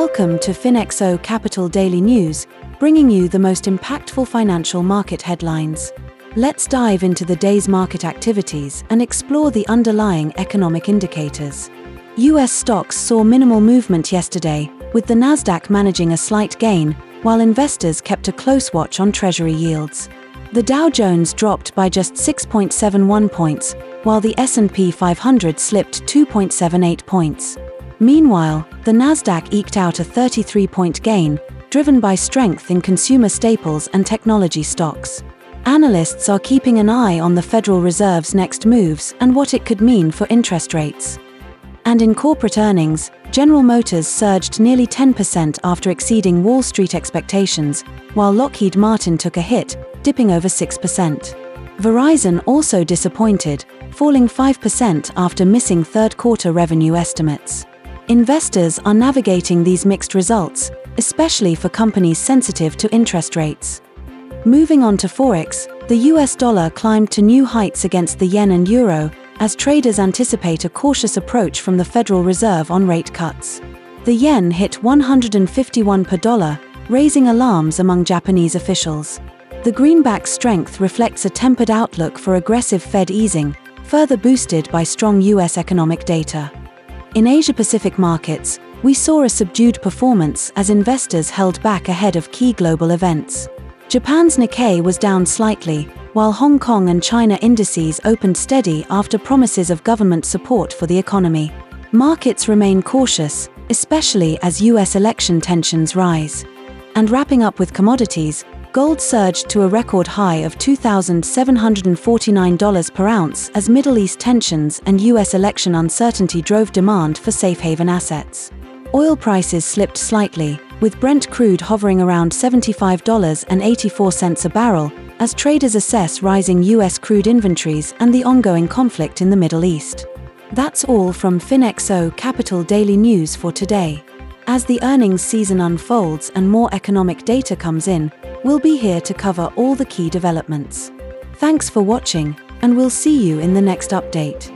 Welcome to FinXo Capital Daily News, bringing you the most impactful financial market headlines. Let's dive into the day's market activities and explore the underlying economic indicators. US stocks saw minimal movement yesterday, with the Nasdaq managing a slight gain, while investors kept a close watch on Treasury yields. The Dow Jones dropped by just 6.71 points, while the S&P 500 slipped 2.78 points. Meanwhile, the Nasdaq eked out a 33-point gain, driven by strength in consumer staples and technology stocks. Analysts are keeping an eye on the Federal Reserve's next moves and what it could mean for interest rates. And in corporate earnings, General Motors surged nearly 10% after exceeding Wall Street expectations, while Lockheed Martin took a hit, dipping over 6%. Verizon also disappointed, falling 5% after missing third-quarter revenue estimates. Investors are navigating these mixed results, especially for companies sensitive to interest rates. Moving on to Forex, the US dollar climbed to new heights against the yen and euro, as traders anticipate a cautious approach from the Federal Reserve on rate cuts. The yen hit 151 per dollar, raising alarms among Japanese officials. The greenback's strength reflects a tempered outlook for aggressive Fed easing, further boosted by strong US economic data. In Asia-Pacific markets, we saw a subdued performance as investors held back ahead of key global events. Japan's Nikkei was down slightly, while Hong Kong and China indices opened steady after promises of government support for the economy. Markets remain cautious, especially as US election tensions rise. And wrapping up with commodities, gold surged to a record high of $2,749 per ounce as Middle East tensions and US election uncertainty drove demand for safe haven assets. Oil prices slipped slightly, with Brent crude hovering around $75.84 a barrel, as traders assess rising US crude inventories and the ongoing conflict in the Middle East. That's all from FinXo Capital Daily News for today. As the earnings season unfolds and more economic data comes in, we'll be here to cover all the key developments. Thanks for watching, and we'll see you in the next update.